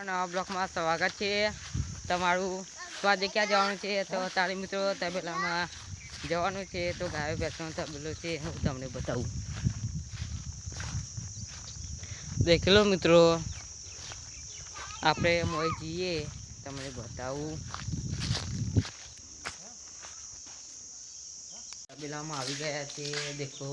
નવા બ્લોકમાં સ્વાગત છે તમારું। તો આજે ક્યાં જવાનું છે તો તારે મિત્રો તબેલામાં જવાનું છે। તો ગાયો ભેંસનો તબેલો છે હું તમને બતાવું। દેખ લો મિત્રો આપણે મોય જઈએ તમને બતાવું। તબેલામાં આવી ગયા છે દેખો।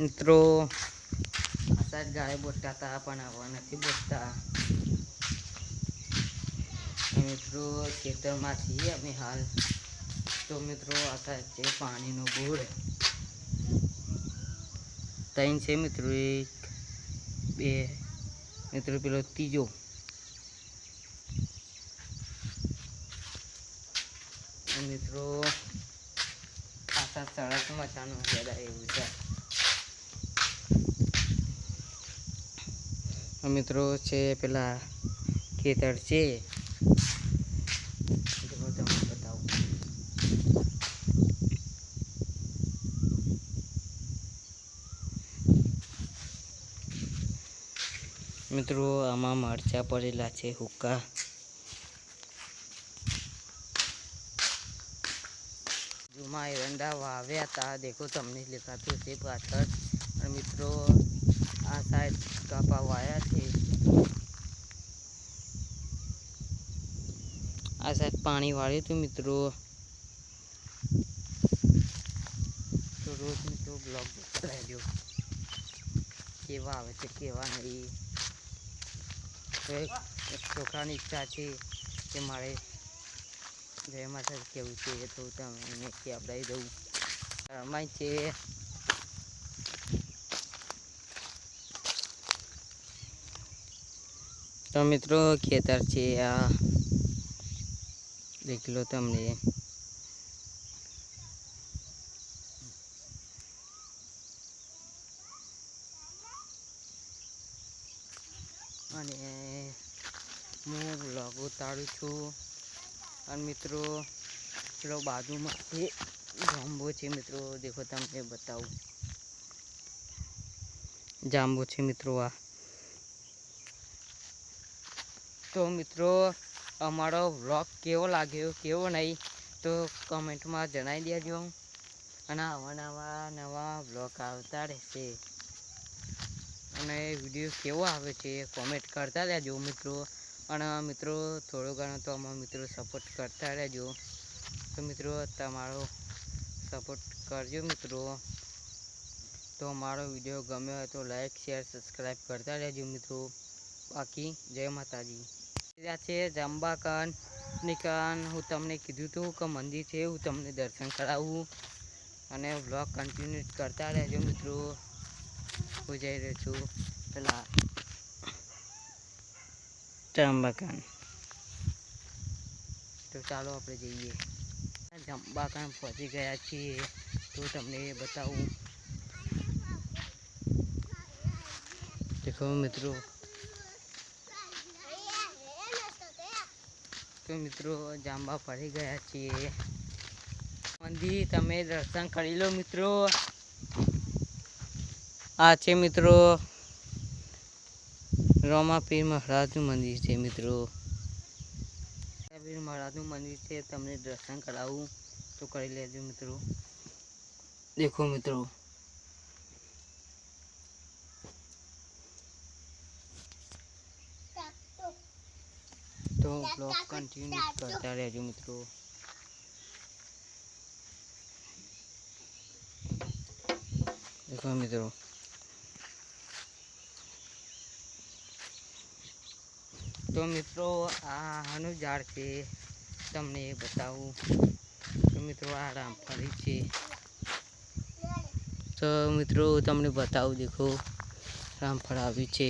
મિત્રો આસાદ ગાય બોલતા હતા પણ આવા નથી બોલતા। મિત્રો ખેતરમાં છીએ અમે હાલ। તો મિત્રો આસાદ છે પાણીનો બોર ત્રણ છે મિત્રો। એક બે મિત્રો પેલો ત્રીજો મિત્રો આસાદ સરસ મજાનું યાદ એવું છે। મિત્રો છે પેલા ખેતર છે તમને બતાવું। મિત્રો આમાં મરચા પડેલા છે હુક્કા। જુમાં એરંડા વાવ્યા હતા દેખો તમને દેખાતું છે પાછળ। અને મિત્રો આ સાઈડ કાપા વાયા છે। આ સાઈડ પાણી વાળ્યું હતું મિત્રો। તો રોજ મિત્રો બ્લોગ જોતા રહેજો કેવા આવે છે કેવા નહીં। તો એક છોકરાની ઈચ્છા છે કે મારે જય માતા કેવું છે તો તમને કહેવડાવી દઉં। રમાય છે તો મિત્રો ખેતર છે આ દેખ લો તમને। અને હું બ્લોગ ઉતારું છું। અને મિત્રો પેલો બાજુમાં છે જાંબુ છે મિત્રો દેખો તમને બતાવું। જાંબુ છે મિત્રો આ। તો મિત્રો અમારો વ્લોગ કેવો લાગ્યો કેવો નહીં તો કમેન્ટમાં જણાવી દેજો। અને આવા નવા વ્લોગ આવતા રહેશે। અને વિડીયો કેવો આવે છે કોમેન્ટ કરતા રહેજો મિત્રો। અને મિત્રો થોડો ઘણો તો અમારા મિત્રો સપોર્ટ કરતા રહેજો। તો મિત્રો તમારો સપોર્ટ કરજો મિત્રો। તો મારો વિડીયો ગમ્યો હોય તો લાઈક શેર સબસ્ક્રાઈબ કરતા રહેજો મિત્રો। બાકી જય માતાજી। છે જાંબાકાન નિકાન હું તમને કીધું હતું કે મંદિર છે હું તમને દર્શન કરાવું। અને વ્લોગ કન્ટિન્યુ કરતા રહેજો મિત્રો। હું જઈ રહ્યો છું પેલા જાંબાકાન। તો ચાલો આપણે જઈએ। જાંબાકાન પહોંચી ગયા છીએ તો તમને બતાવું। દેખો મિત્રો તો મિત્રો જાંબા પડી ગયા છીએ। મંદિર તમે દર્શન કરી લો મિત્રો। આ છે મિત્રો રોમાપીર મહારાજનું મંદિર છે મિત્રો। પીર મહારાજનું મંદિર છે તમને દર્શન કરાવું તો કરી લેજો મિત્રો। દેખો મિત્રો તો બ્લોગ કન્ટિન્યુ કરતા રહેજો મિત્રો। દેખો મિત્રો તો મિત્રો આ આનું ઝાડ છે તમને બતાવું। તો મિત્રો આ રામફળી છે તો મિત્રો તમને બતાવું। દેખો રામફળ આવ્યું છે।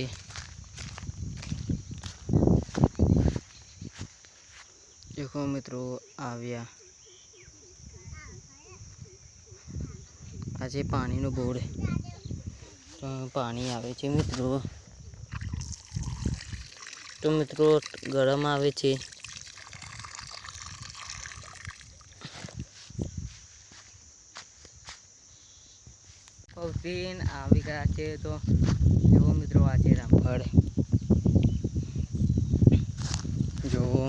દેખો મિત્રો આવ્યા આજે પાણીનો બોર તો પાણી આવે છે મિત્રો। તો મિત્રો ગરમ આવે છે. પૌતીન આવી ગયા છે. તો જુઓ મિત્રો આ છે રામફળ. જુઓ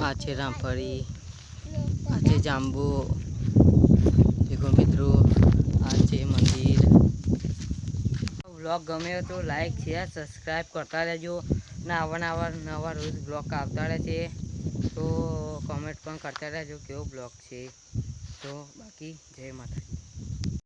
આ છે રામફળી, આ છે જાંબુ. દેખો મિત્રો આ છે મંદિર. બ્લોગ ગમે તો લાઈક શેર સબસ્ક્રાઈબ કરતા રહેજો. ને નવા રોજ બ્લોગ આવતા રહે છે. તો કોમેન્ટ પણ કરતા રહેજો કેવો બ્લોગ છે. તો બાકી જય માતાજી.